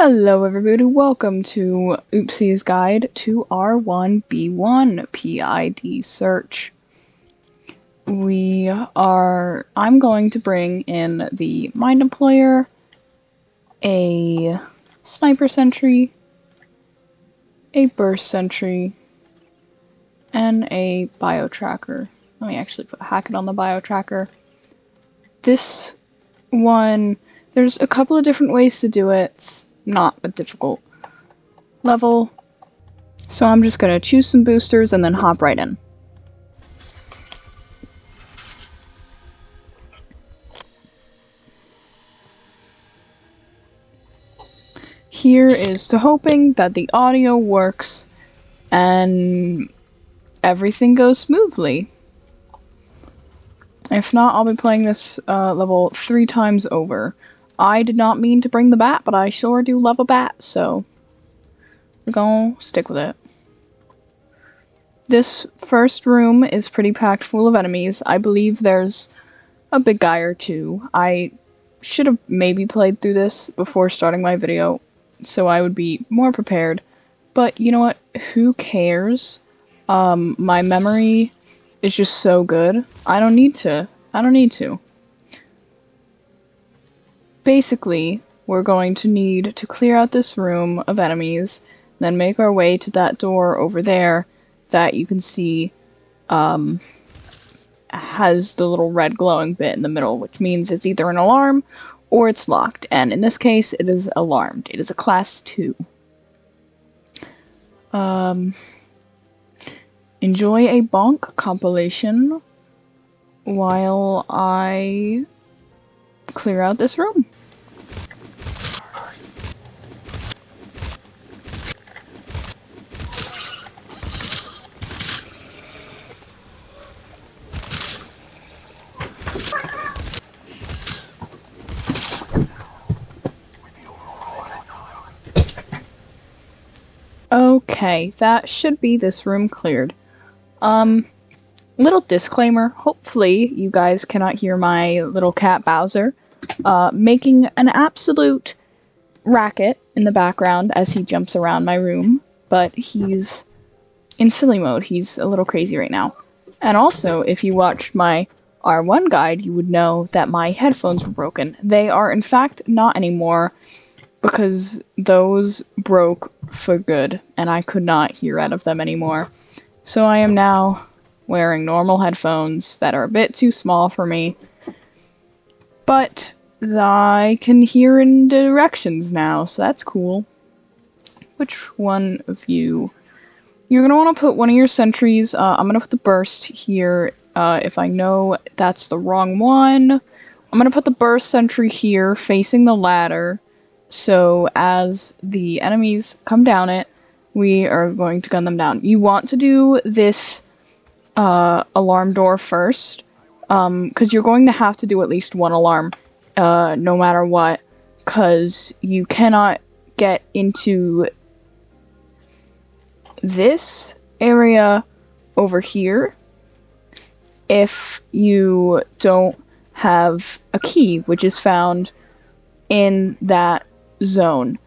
Hello everybody, welcome to Oopsies Guide to R1B1 PID search. I'm going to bring in the Mind Deployer, a Sniper Sentry, a Burst Sentry, and a Bio Tracker. Let me actually put Hackett on the Bio Tracker. This one, there's a couple of different ways to do it. It's not a difficult level, so I'm just gonna choose some boosters and then hop right in. Here is to hoping that the audio works and everything goes smoothly. If not, I'll be playing this level 3 times over. I did not mean to bring the bat, but I sure do love a bat, so we're gonna stick with it. This first room is pretty packed full of enemies. I believe there's a big guy or two. I should have maybe played through this before starting my video, so I would be more prepared. But you know what? Who cares? My memory is just so good. I don't need to. Basically, we're going to need to clear out this room of enemies, then make our way to that door over there that you can see has the little red glowing bit in the middle, which means it's either an alarm or it's locked, and in this case it is alarmed. It is a class 2. Enjoy a bonk compilation while I clear out this room. Okay, that should be this room cleared. Little disclaimer, hopefully you guys cannot hear my little cat Bowser making an absolute racket in the background as he jumps around my room, but he's in silly mode. He's a little crazy right now. And also, if you watched my R1 guide, you would know that my headphones were broken. They are in fact not anymore, because those broke for good, and I could not hear out of them anymore. So I am now wearing normal headphones that are a bit too small for me, but I can hear in directions now, so that's cool. Which one of you? You're gonna want to put one of your sentries. I'm gonna put the burst here. If I know that's the wrong one, I'm gonna put the burst sentry here, facing the ladder. So as the enemies come down it, we are going to gun them down. You want to do this alarm door first, because you're going to have to do at least one alarm, no matter what, because you cannot get into this area over here if you don't have a key, which is found in that zone.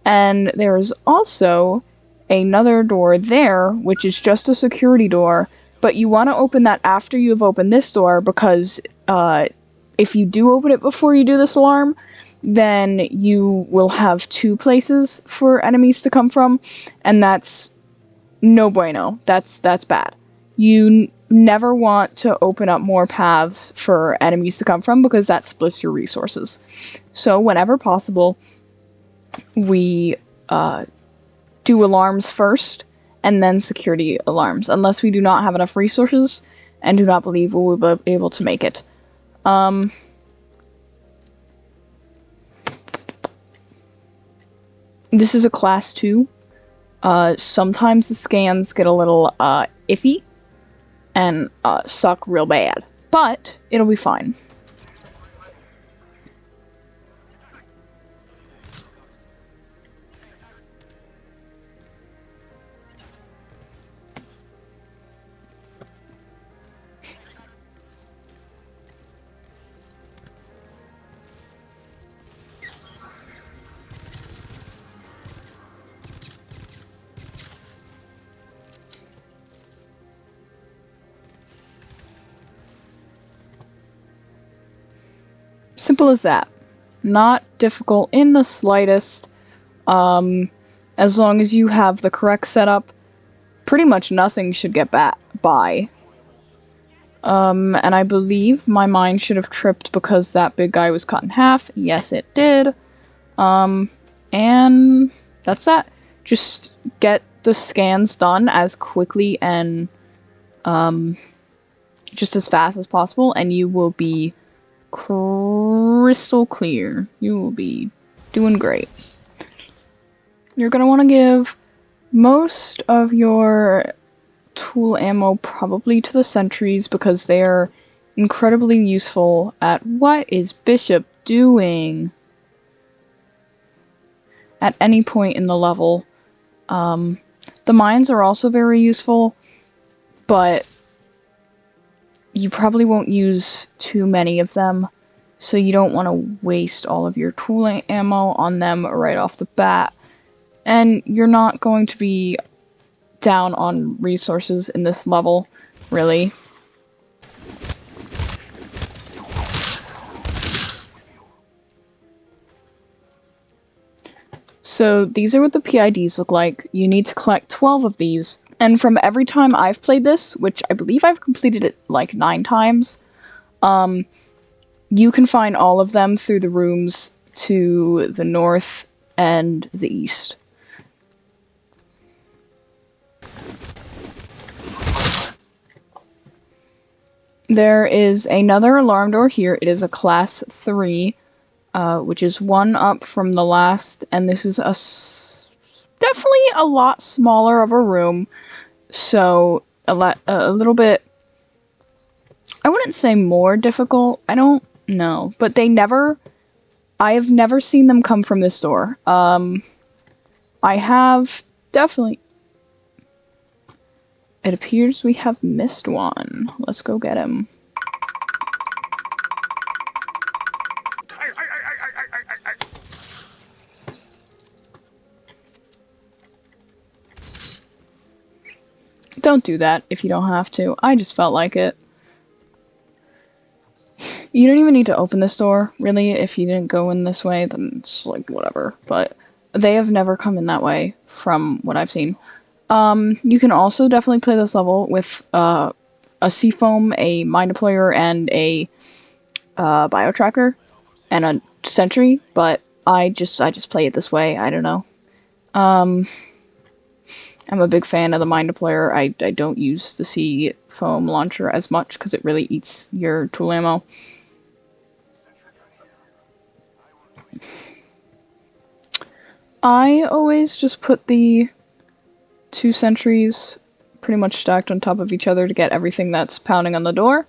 And there is also another door there, which is just a security door, but you want to open that after you have opened this door, because if you do open it before you do this alarm, then you will have 2 places for enemies to come from, and that's no bueno. That's bad. You never want to open up more paths for enemies to come from, because that splits your resources. So whenever possible, we do alarms first, and then security alarms, unless we do not have enough resources and do not believe we will be able to make it. This is a class 2. Sometimes the scans get a little iffy and suck real bad, but it'll be fine. Simple as that. Not difficult in the slightest. As long as you have the correct setup, pretty much nothing should get by. And I believe my mine should have tripped because that big guy was cut in half. Yes, it did. And that's that. Just get the scans done as quickly and, just as fast as possible, and you will be crystal clear. You will be doing great. You're gonna want to give most of your tool ammo probably to the sentries because they are incredibly useful at what is Bishop doing at any point in the level. The mines are also very useful, but you probably won't use too many of them, so you don't want to waste all of your tool ammo on them right off the bat. And you're not going to be down on resources in this level, really. So these are what the PIDs look like. You need to collect 12 of these. And from every time I've played this, which I believe I've completed it like 9 times, you can find all of them through the rooms to the north and the east. There is another alarm door here. It is a class 3, which is one up from the last, and this is definitely a lot smaller of a room, so a little bit, I wouldn't say more difficult, I don't know, but I have never seen them come from this door. I have definitely. It appears we have missed one. Let's go get him. Don't do that if you don't have to. I just felt like it. You don't even need to open this door, really. If you didn't go in this way, then it's like whatever. But they have never come in that way from what I've seen. You can also definitely play this level with a Seafoam, a Mine Deployer, and a Bio-Tracker, and a Sentry, but I just play it this way, I don't know. I'm a big fan of the Mine Deployer. I don't use the Seafoam launcher as much because it really eats your tool ammo. I always just put the 2 sentries pretty much stacked on top of each other to get everything that's pounding on the door.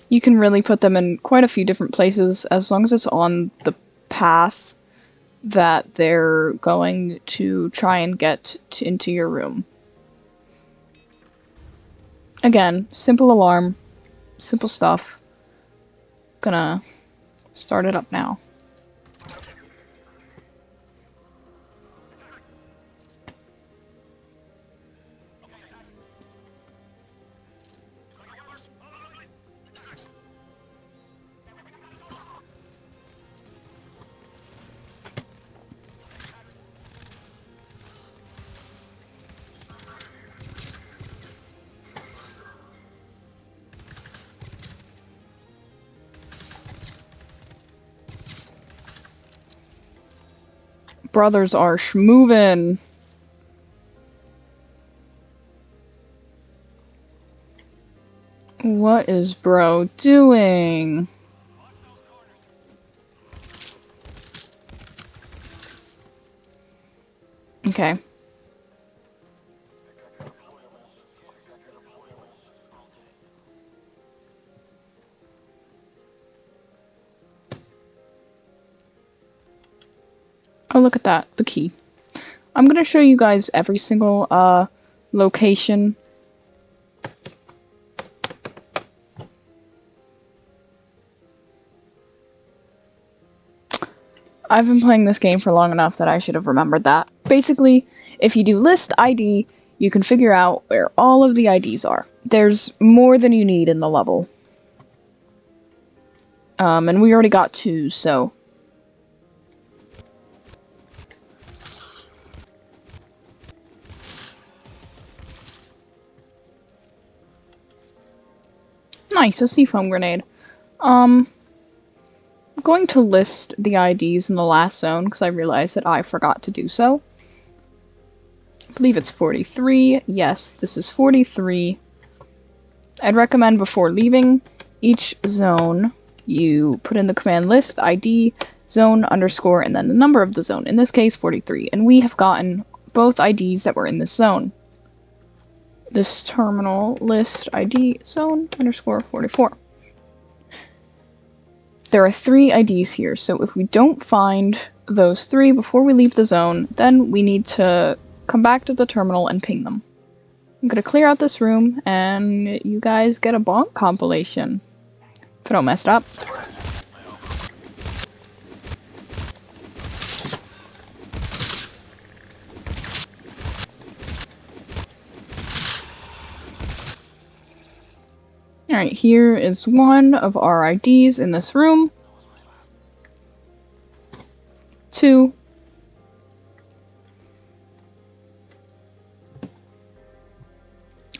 You can really put them in quite a few different places as long as it's on the path that they're going to try and get into your room. Again, simple alarm, simple stuff. Gonna start it up now. Brothers are schmovin'. What is bro doing? Okay. Oh, look at that, the key. I'm gonna show you guys every single location. I've been playing this game for long enough that I should have remembered that. Basically, if you do list ID, you can figure out where all of the IDs are. there's more than you need in the level. And we already got 2, so... Nice, a seafoam grenade. I'm going to list the IDs in the last zone, because I realized that I forgot to do so. I believe it's 43. Yes, this is 43. I'd recommend before leaving each zone, you put in the command list, ID, zone, underscore, and then the number of the zone. In this case, 43. And we have gotten both IDs that were in this zone. This terminal list ID zone underscore 44. There are 3 IDs here, so if we don't find those 3 before we leave the zone, then we need to come back to the terminal and ping them. I'm gonna clear out this room, and you guys get a bonk compilation. If I don't mess it up. Alright, here is one of our IDs in this room. 2.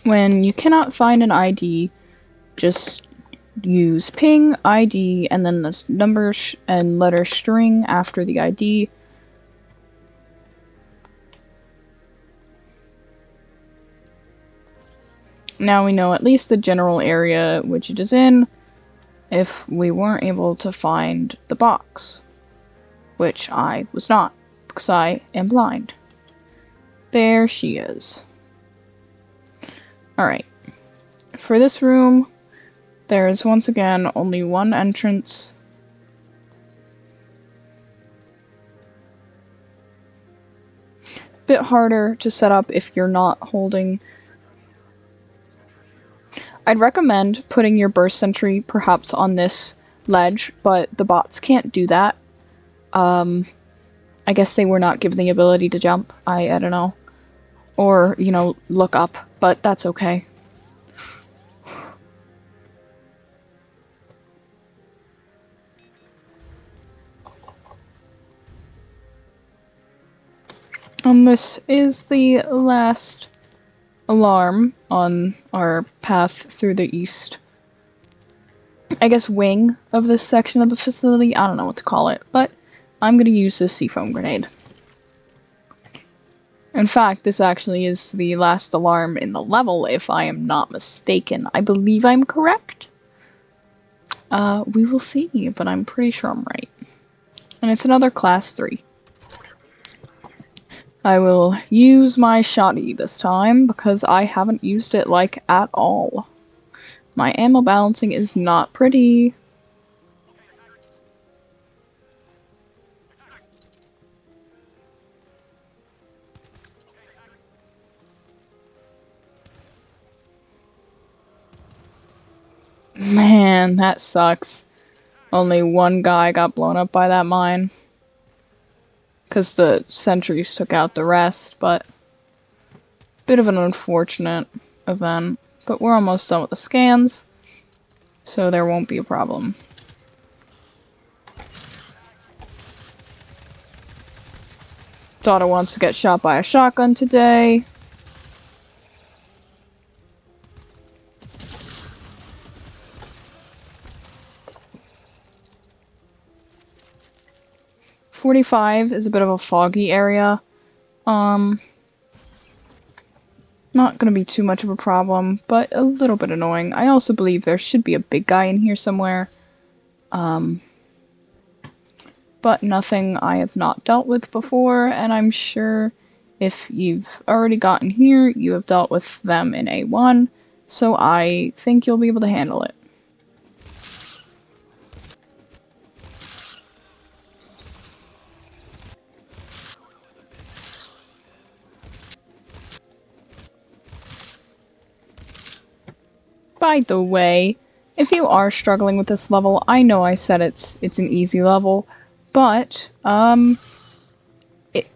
When you cannot find an ID, just use ping, ID, and then this number and letter string after the ID. Now we know at least the general area which it is in, if we weren't able to find the box. Which I was not, because I am blind. There she is. Alright. For this room, there is once again only one entrance. Bit harder to set up if you're not holding. I'd recommend putting your burst sentry perhaps on this ledge, but the bots can't do that. I guess they were not given the ability to jump. I don't know. Or, you know, look up, but that's okay. This is the last alarm on our path through the east, I guess, wing of this section of the facility. I don't know what to call it, but I'm gonna use this seafoam grenade. In fact, this actually is the last alarm in the level, if I am not mistaken. I believe I'm correct. We will see, but I'm pretty sure I'm right. And it's another class 3. I will use my shotty this time, because I haven't used it, like, at all. My ammo balancing is not pretty. Man, that sucks. Only one guy got blown up by that mine. Because the sentries took out the rest, but... bit of an unfortunate event. But we're almost done with the scans, so there won't be a problem. Daughter wants to get shot by a shotgun today. .45 is a bit of a foggy area. Not gonna be too much of a problem, but a little bit annoying. I also believe there should be a big guy in here somewhere. But nothing I have not dealt with before, and I'm sure if you've already gotten here, you have dealt with them in A1, so I think you'll be able to handle it. By the way, if you are struggling with this level, I know I said it's an easy level, but, you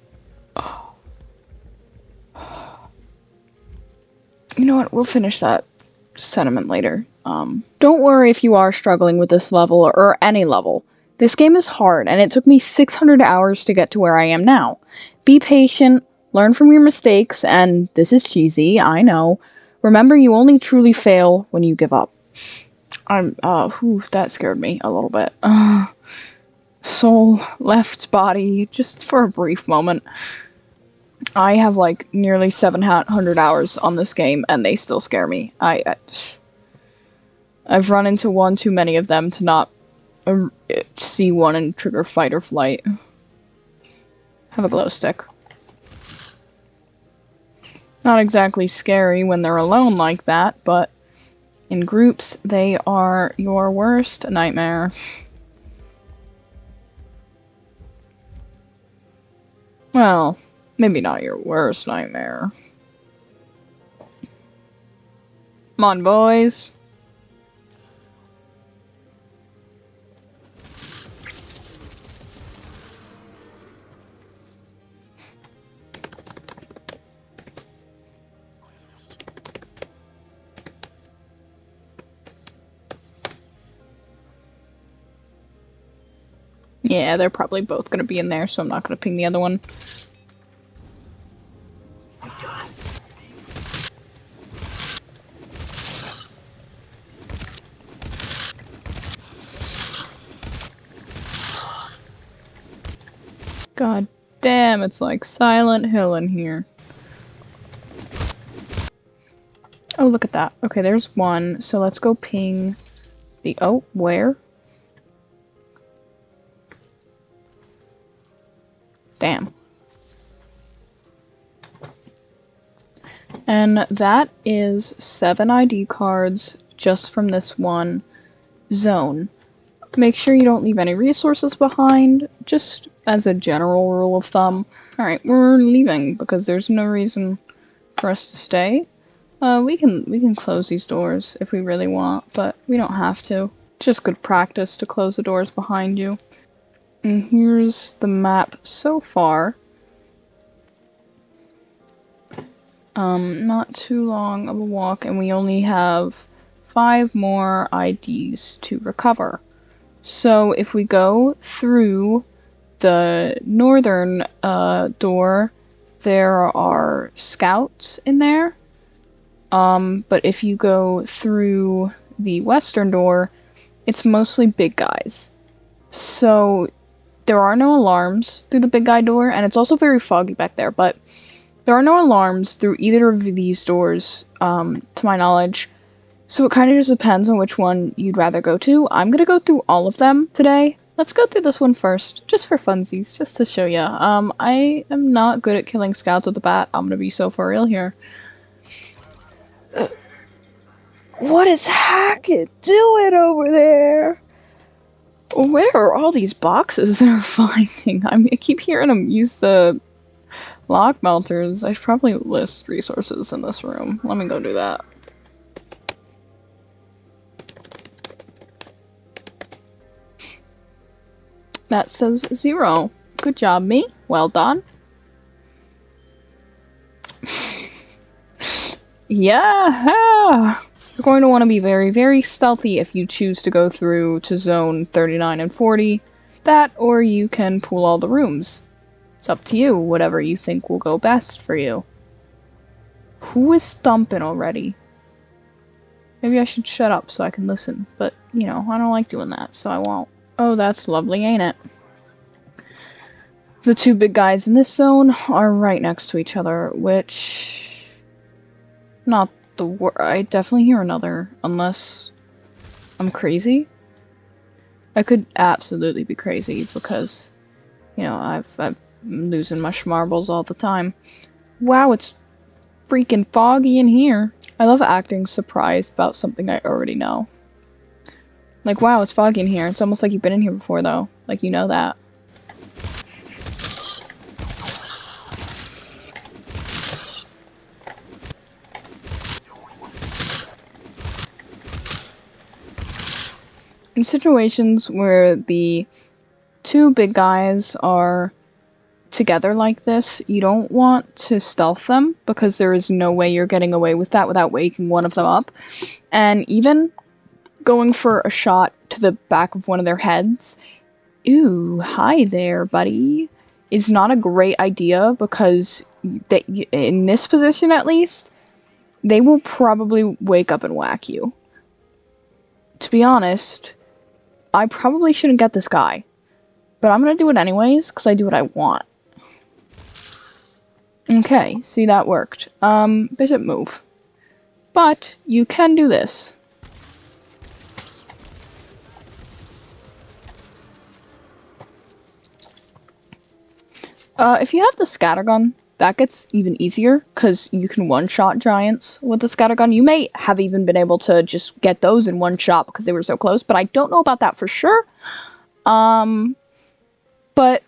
know what, we'll finish that sentiment later. Don't worry if you are struggling with this level or any level. This game is hard, and it took me 600 hours to get to where I am now. Be patient, learn from your mistakes, and this is cheesy, I know. Remember, you only truly fail when you give up. That scared me a little bit. Soul left body, just for a brief moment. I have like nearly 700 hours on this game, and they still scare me. I've run into one too many of them to not see one and trigger fight or flight. Have a glow stick. Not exactly scary when they're alone like that, but in groups, they are your worst nightmare. Well, maybe not your worst nightmare. Come on, boys. Yeah, they're probably both gonna be in there, so I'm not gonna ping the other one. God damn, it's like Silent Hill in here. Oh, look at that. Okay, there's one. So let's go ping the... Oh, where? Damn. And that is 7 ID cards just from this one zone. Make sure you don't leave any resources behind, just as a general rule of thumb. Alright, we're leaving because there's no reason for us to stay. We can close these doors if we really want, but we don't have to. It's just good practice to close the doors behind you. And here's the map so far. Not too long of a walk, and we only have 5 more IDs to recover. So if we go through the northern door, there are scouts in there. But if you go through the western door, it's mostly big guys. So there are no alarms through the big guy door, and it's also very foggy back there, but there are no alarms through either of these doors, to my knowledge. So it kind of just depends on which one you'd rather go to. I'm gonna go through all of them today. Let's go through this one first, just for funsies, just to show ya. I am not good at killing scouts with a bat. I'm gonna be so for real here. What is Hackett doing over there? Where are all these boxes they're finding? I keep hearing them use the log melters. I should probably list resources in this room. Let me go do that. That says 0. Good job, me. Well done. Yeah! You're going to want to be very, very stealthy if you choose to go through to zone 39 and 40. That, or you can pool all the rooms. It's up to you, whatever you think will go best for you. Who is thumping already? Maybe I should shut up so I can listen, but, you know, I don't like doing that, so I won't. Oh, that's lovely, ain't it? The 2 big guys in this zone are right next to each other, which... Not the word. I definitely hear another, unless I'm crazy. I could absolutely be crazy because, you know, I'm losing my marbles all the time. Wow, it's freaking foggy in here. I love acting surprised about something I already know. Like, wow, it's foggy in here. It's almost like you've been in here before, though. Like, you know that. In situations where the 2 big guys are together like this, you don't want to stealth them, because there is no way you're getting away with that without waking one of them up. And even going for a shot to the back of one of their heads, ooh, hi there, buddy, is not a great idea, because in this position at least, they will probably wake up and whack you. To be honest, I probably shouldn't get this guy, but I'm gonna do it anyways, because I do what I want. Okay, see, that worked. Bishop move. But you can do this. If you have the scattergun, that gets even easier, because you can one-shot giants with the scattergun. You may have even been able to just get those in one shot because they were so close, but I don't know about that for sure. But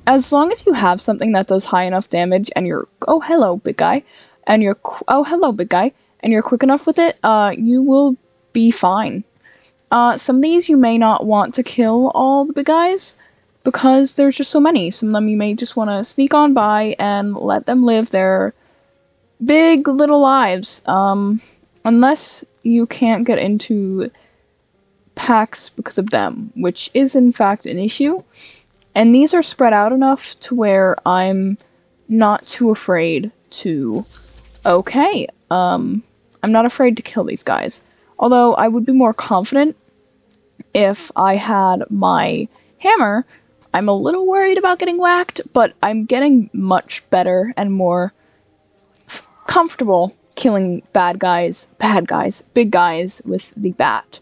as long as you have something that does high enough damage and you're oh hello big guy and you're quick enough with it, you will be fine. Some of these you may not want to kill all the big guys because there's just so many. Some of them you may just want to sneak on by and let them live their big little lives. Unless you can't get into packs because of them, which is in fact an issue. And these are spread out enough to where I'm not too afraid to... Okay, I'm not afraid to kill these guys. Although I would be more confident if I had my hammer. I'm a little worried about getting whacked, but I'm getting much better and more comfortable killing big guys with the bat.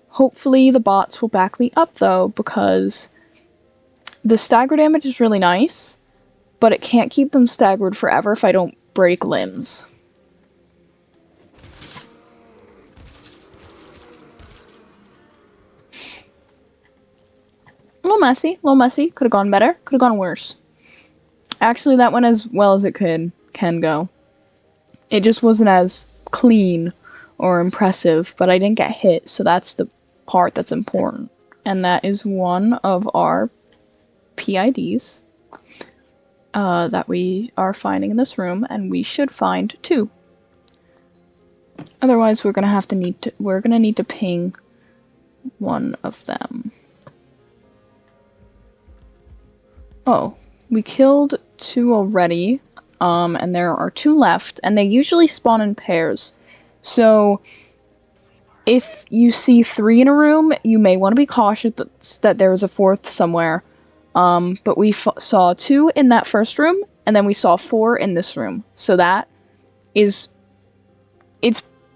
Hopefully the bots will back me up though, because the stagger damage is really nice, but it can't keep them staggered forever if I don't break limbs. A little messy, could have gone better, could have gone worse. Actually, that went as well as it can go. It just wasn't as clean or impressive, but I didn't get hit, so that's the part that's important. And that is one of our PIDs that we are finding in this room, and we should find 2. Otherwise, we're gonna need to ping one of them. Oh, we killed 2 already, and there are 2 left, and they usually spawn in pairs. So if you see 3 in a room, you may want to be cautious that there is a 4th somewhere. But we saw 2 in that first room, and then we saw 4 in this room. So that is...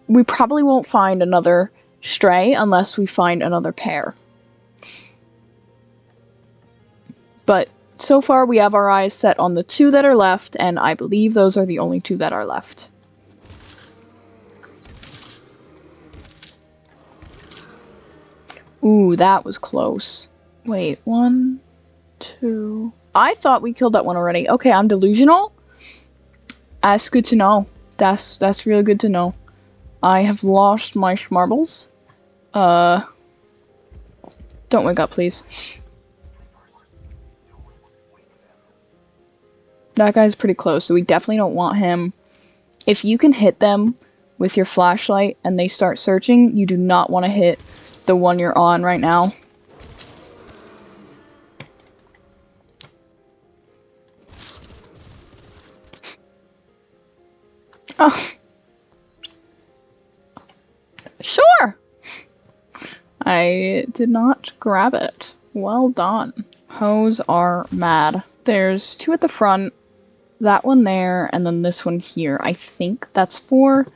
we probably won't find another stray unless we find another pair. But so far we have our eyes set on the 2 that are left, and I believe those are the only 2 that are left. Ooh, that was close. Wait, 1, 2... I thought we killed that one already. Okay, I'm delusional. That's good to know. That's really good to know. I have lost my marbles. Don't wake up, please. That guy's pretty close, so we definitely don't want him. If you can hit them with your flashlight and they start searching, you do not want to hit the one you're on right now. Oh. Sure! I did not grab it. Well done. Hoes are mad. There's 2 at the front, that one there, and then this one here. I think that's 4.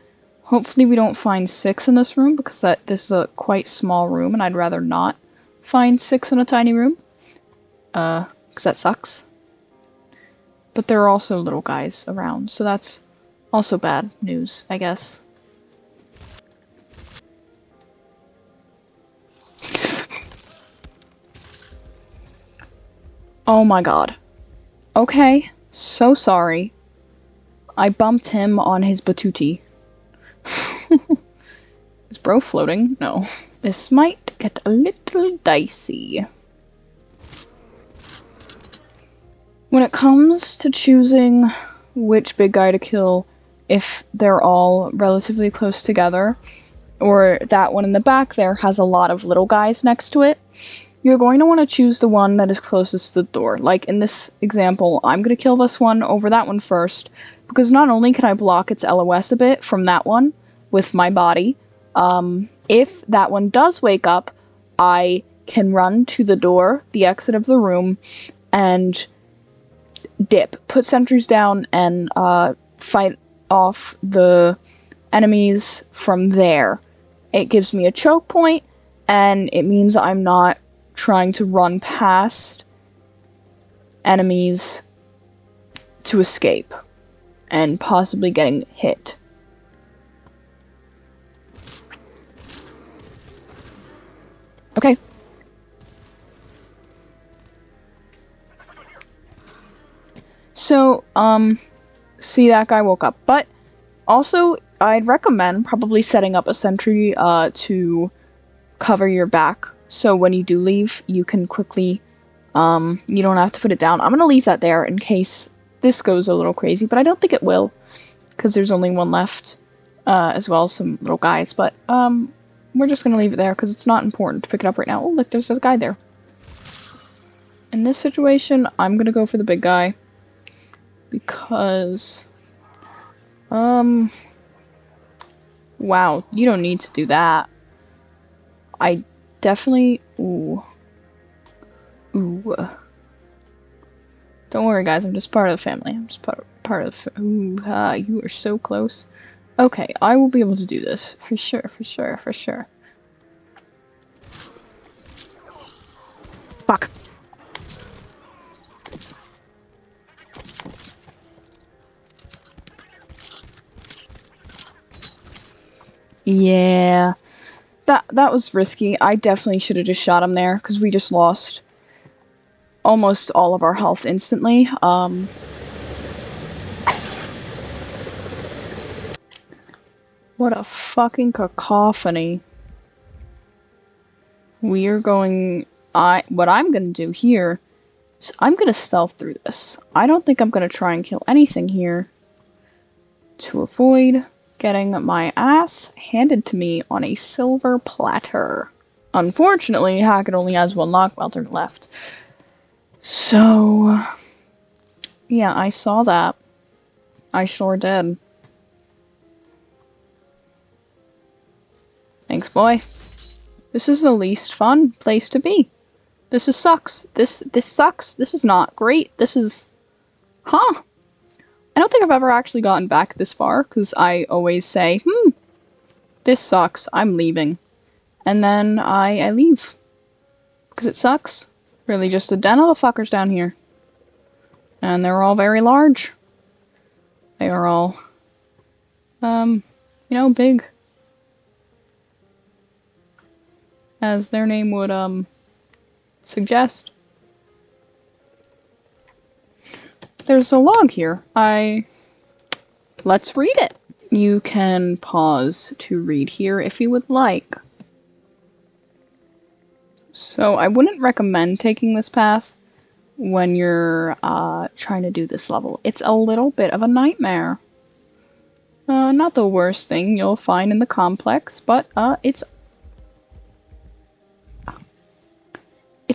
Hopefully we don't find 6 in this room, because this is a quite small room, and I'd rather not find 6 in a tiny room. Because that sucks. But there are also little guys around, so that's also bad news, I guess. Oh my god. Okay, so sorry. I bumped him on his batuti. Is bro floating? No. This might get a little dicey. When it comes to choosing which big guy to kill, if they're all relatively close together, or that one in the back there has a lot of little guys next to it, you're going to want to choose the one that is closest to the door. Like in this example, I'm going to kill this one over that one first, because not only can I block its LOS a bit from that one with my body, if that one does wake up, I can run to the door, the exit of the room, and dip, put sentries down, and fight off the enemies from there. It gives me a choke point, and it means I'm not trying to run past enemies to escape and possibly getting hit. Okay. So, see, that guy woke up. But also, I'd recommend probably setting up a sentry to cover your back. So when you do leave, you can quickly, you don't have to put it down. I'm going to leave that there in case this goes a little crazy, but I don't think it will, because there's only one left, as well as some little guys. But, we're just going to leave it there, because it's not important to pick it up right now. Oh, look, there's a guy there. In this situation, I'm going to go for the big guy. Because, wow, you don't need to do that. I definitely, ooh. Don't worry, guys, I'm just part of the family. I'm just part of the, you are so close. Okay, I will be able to do this, for sure, for sure, for sure. Fuck. Yeah, that was risky. I definitely should have just shot him there, because we just lost almost all of our health instantly. What a fucking cacophony. We are going... what I'm gonna do here is I'm gonna stealth through this. I don't think I'm gonna try and kill anything here to avoid getting my ass handed to me on a silver platter. Unfortunately, Hackett only has one lock welter left. So, yeah, I saw that. I sure did. Thanks, boy. This is the least fun place to be. This sucks. This sucks. This is not great. This is... Huh. I don't think I've ever actually gotten back this far, because I always say, this sucks, I'm leaving. And then I leave. Because it sucks. Really just a den of the fuckers down here. And they're all very large. They are all, you know, big. As their name would, suggest. There's a log here. Let's read it. You can pause to read here if you would like. So I wouldn't recommend taking this path when you're trying to do this level. It's a little bit of a nightmare. Not the worst thing you'll find in the complex, but it's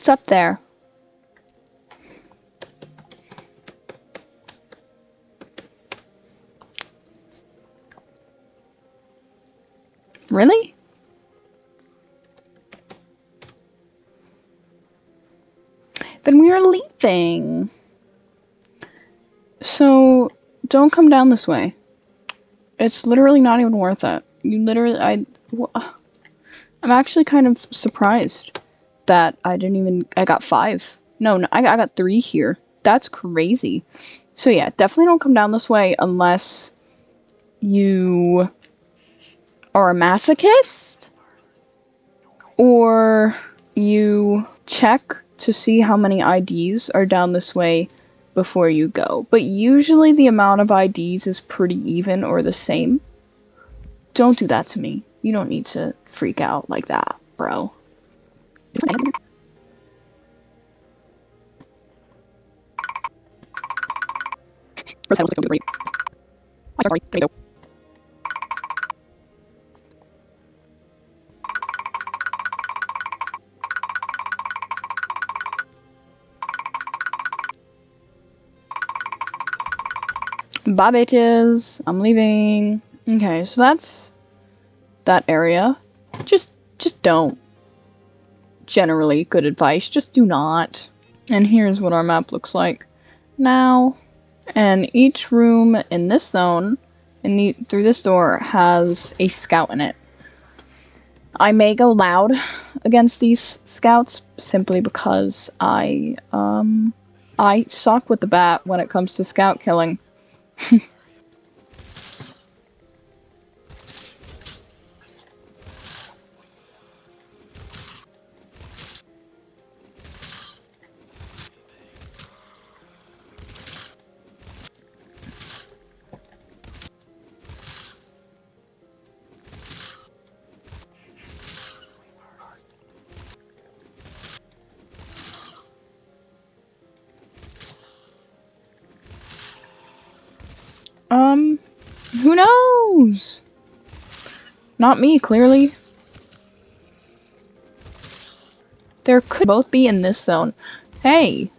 up there. Really? Then we are leaving. So, don't come down this way. It's literally not even worth it. You literally, I'm actually kind of surprised that I got 5. No, I got 3 here. That's crazy. So yeah, definitely don't come down this way unless you are a masochist, or you check to see how many IDs are down this way before you go. But usually the amount of IDs is pretty even or the same. Don't do that to me. You don't need to freak out like that, bro. Bye, bitches. I'm leaving. Okay, so that's that area. Just don't. Generally, good advice. Just do not. And here's what our map looks like now. And each room in this zone, through this door, has a scout in it. I may go loud against these scouts simply because I suck with the bat when it comes to scout killing. Who knows? Not me, clearly. There could both be in this zone. Hey!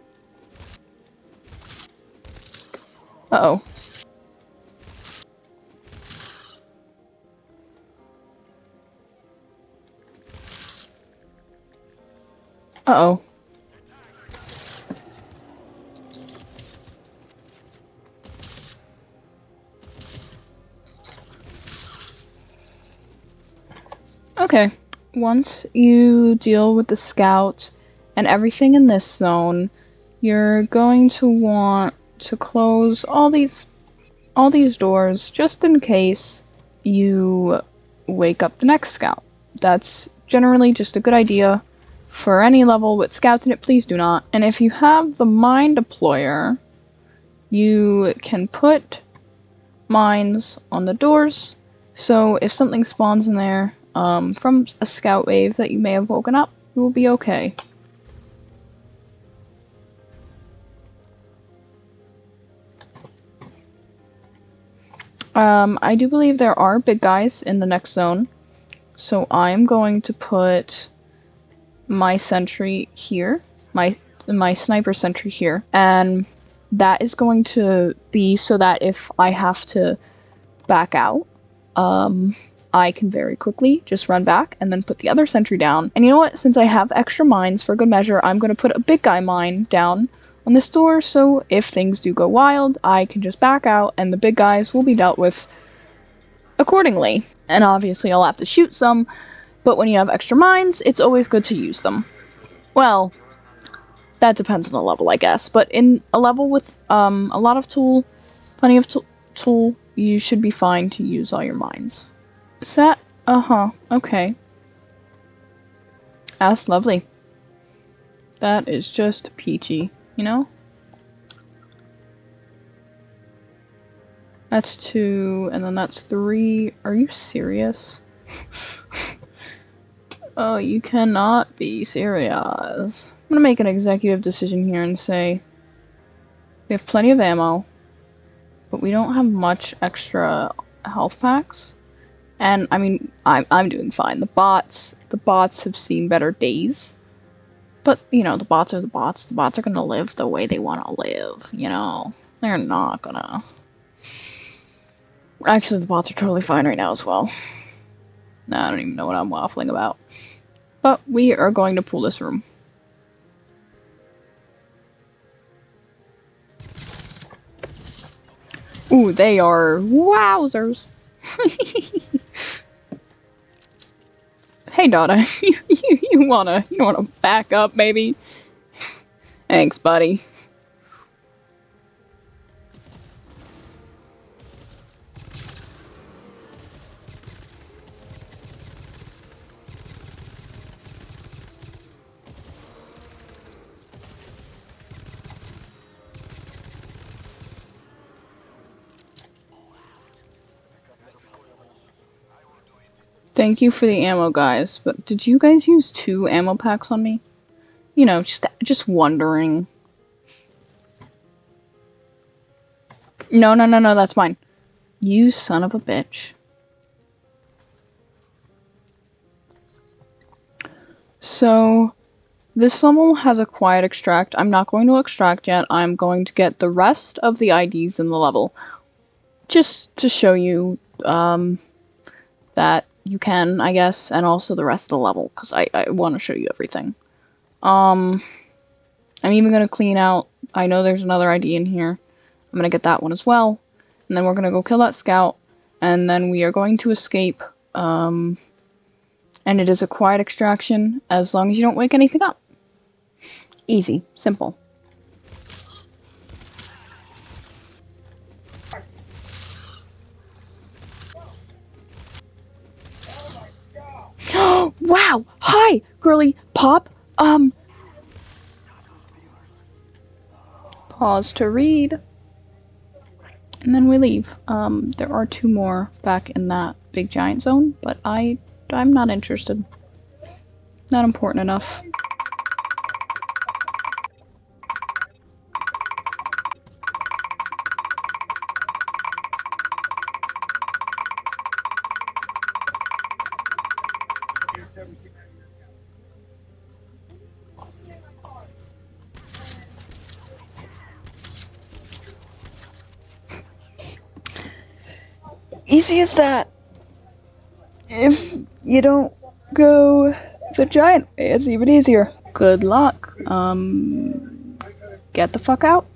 Uh-oh. Uh-oh. Okay. Once you deal with the scout and everything in this zone, you're going to want to close all these doors just in case you wake up the next scout. That's generally just a good idea for any level with scouts in it. Please do not. And if you have the mine deployer, you can put mines on the doors, so if something spawns in there from a scout wave that you may have woken up, you will be okay. I do believe there are big guys in the next zone, so I'm going to put my sentry here, my sniper sentry here, and that is going to be so that if I have to back out, I can very quickly just run back and then put the other sentry down. And you know what? Since I have extra mines for good measure, I'm going to put a big guy mine down on this door, so if things do go wild, I can just back out and the big guys will be dealt with accordingly. And obviously I'll have to shoot some, but when you have extra mines, it's always good to use them. Well, that depends on the level, I guess, but in a level with a lot of tool, plenty of tool, you should be fine to use all your mines. Is that? Uh-huh, okay. That's lovely. That is just peachy, you know? That's 2, and then that's 3. Are you serious? Oh, you cannot be serious. I'm gonna make an executive decision here and say we have plenty of ammo, but we don't have much extra health packs. And I mean, I'm doing fine. The bots have seen better days. But, you know, the bots are the bots. The bots are gonna live the way they want to live, you know? They're not gonna... Actually, the bots are totally fine right now as well. Nah, I don't even know what I'm waffling about. But we are going to pull this room. Ooh, they are wowzers. Hey, Dada, you wanna back up, maybe? Thanks, buddy. Thank you for the ammo, guys, but did you guys use 2 ammo packs on me? You know, just wondering. No, no, no, no, that's mine. You son of a bitch. So, this level has a quiet extract. I'm not going to extract yet. I'm going to get the rest of the IDs in the level. Just to show you, that you can, I guess, and also the rest of the level, because I want to show you everything. I'm even going to clean out, I know there's another ID in here. I'm going to get that one as well. And then we're going to go kill that scout, and then we are going to escape, and it is a quiet extraction, as long as you don't wake anything up. Easy. Simple. Wow! Hi, girly pop. Pause to read. And then we leave. There are 2 more back in that big giant zone, but I'm not interested. Not important enough. Easy as that. If you don't go the giant way, it's even easier. Good luck. Get the fuck out.